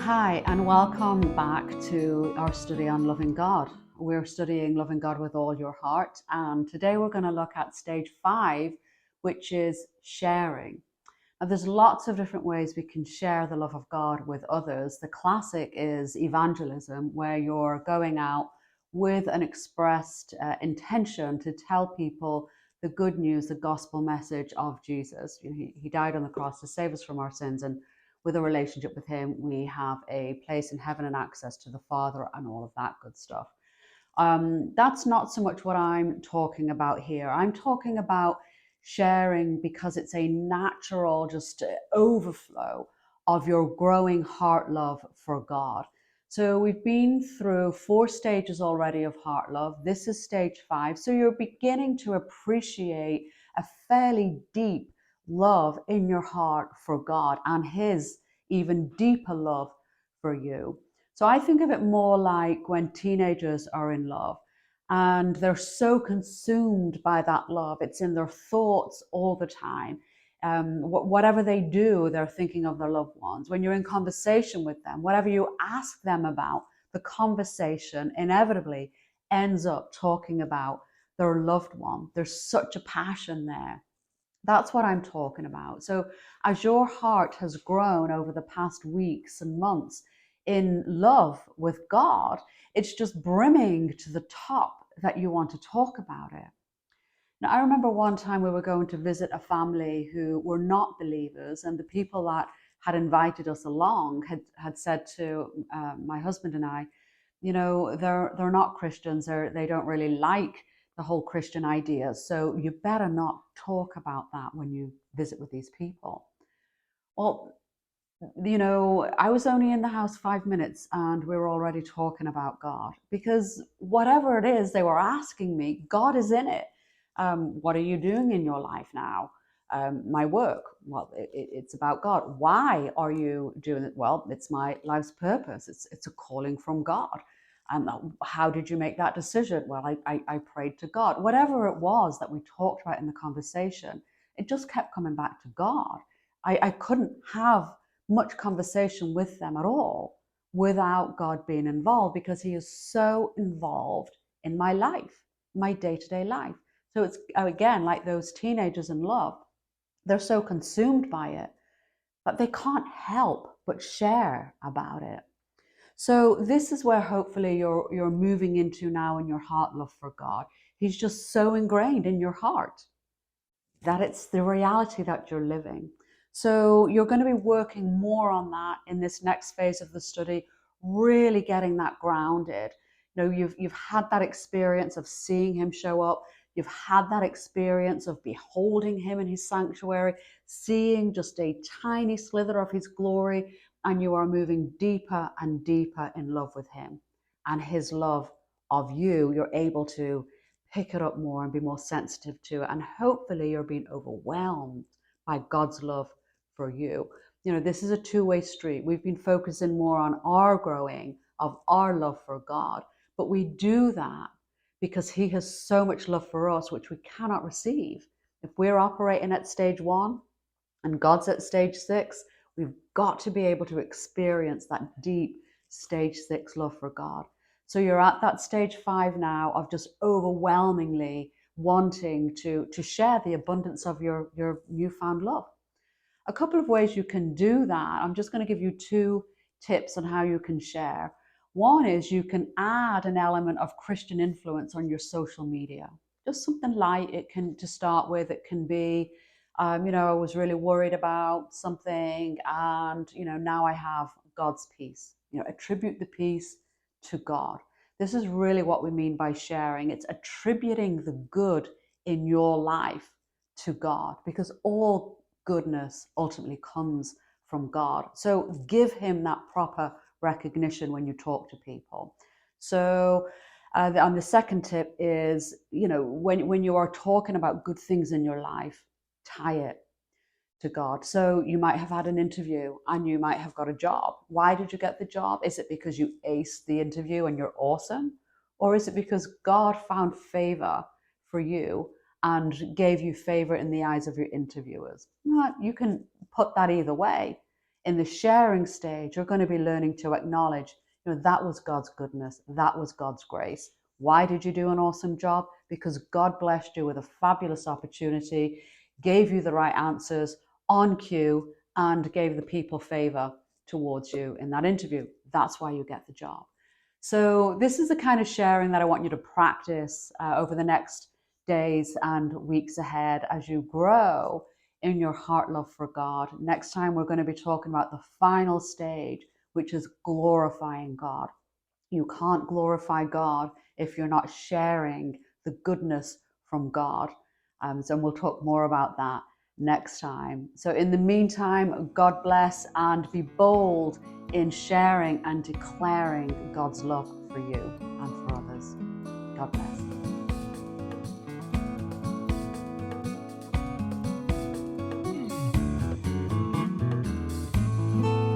Hi, and welcome back to our study on loving God. We're studying loving God with all your heart, and today we're going to look at stage 5, which is sharing. Now, there's lots of different ways we can share the love of God with others. The classic is evangelism, where you're going out with an expressed intention to tell people the good news, the gospel message of Jesus. He died on the cross to save us from our sins, and with a relationship with him, we have a place in heaven and access to the Father and all of that good stuff. That's not so much what I'm talking about here. I'm talking about sharing because it's a natural just overflow of your growing heart love for God. So we've been through 4 stages already of heart love. This is stage 5. So you're beginning to appreciate a fairly deep love in your heart for God and his even deeper love for you. So I think of it more like when teenagers are in love and they're so consumed by that love. It's in their thoughts all the time. Whatever they do, they're thinking of their loved ones. When you're in conversation with them, whatever you ask them about, the conversation inevitably ends up talking about their loved one. There's such a passion there. That's what I'm talking about. So as your heart has grown over the past weeks and months in love with God, it's just brimming to the top that you want to talk about it. Now, I remember one time we were going to visit a family who were not believers, and the people that had invited us along had said to my husband and I, they're not Christians, they don't really like the whole Christian idea, so you better not talk about that when you visit with these people. Well, I was only in the house 5 minutes and we were already talking about God, because whatever it is they were asking me, God is in it. What are you doing in your life now? My work. Well, it's about God. Why are you doing it? Well, it's my life's purpose. It's a calling from God. And how did you make that decision? Well, I prayed to God. Whatever it was that we talked about in the conversation, it just kept coming back to God. I couldn't have much conversation with them at all without God being involved, because he is so involved in my life, my day-to-day life. So it's, again, like those teenagers in love. They're so consumed by it that they can't help but share about it. So this is where hopefully you're moving into now in your heart love for God. He's just so ingrained in your heart that it's the reality that you're living. So you're going to be working more on that in this next phase of the study, really getting that grounded. You've had that experience of seeing him show up. You've had that experience of beholding him in his sanctuary, seeing just a tiny slither of his glory, and you are moving deeper and deeper in love with him and his love of you. You're able to pick it up more and be more sensitive to it. And hopefully you're being overwhelmed by God's love for you. This is a two-way street. We've been focusing more on our growing of our love for God, but we do that because he has so much love for us, which we cannot receive. If we're operating at stage 1 and God's at stage 6, we've got to be able to experience that deep stage 6 love for God. So you're at that stage 5 now of just overwhelmingly wanting to share the abundance of your newfound love. A couple of ways you can do that. I'm just going to give you 2 tips on how you can share. One is you can add an element of Christian influence on your social media. Just something light. It can, to start with, it can be, I was really worried about something, and now I have God's peace. Attribute the peace to God. This is really what we mean by sharing. It's attributing the good in your life to God, because all goodness ultimately comes from God. So give him that proper recognition when you talk to people. So and the second tip is, when you are talking about good things in your life, tie it to God. So you might have had an interview and you might have got a job. Why did you get the job? Is it because you aced the interview and you're awesome? Or is it because God found favor for you and gave you favor in the eyes of your interviewers? You can put that either way. In the sharing stage, you're going to be learning to acknowledge, that was God's goodness, that was God's grace. Why did you do an awesome job? Because God blessed you with a fabulous opportunity, gave you the right answers on cue, and gave the people favor towards you in that interview. That's why you get the job. So this is the kind of sharing that I want you to practice over the next days and weeks ahead as you grow in your heart love for God. Next time, we're going to be talking about the final stage, which is glorifying God. You can't glorify God if you're not sharing the goodness from God. So we'll talk more about that next time. So in the meantime, God bless, and be bold in sharing and declaring God's love for you and for others. God bless.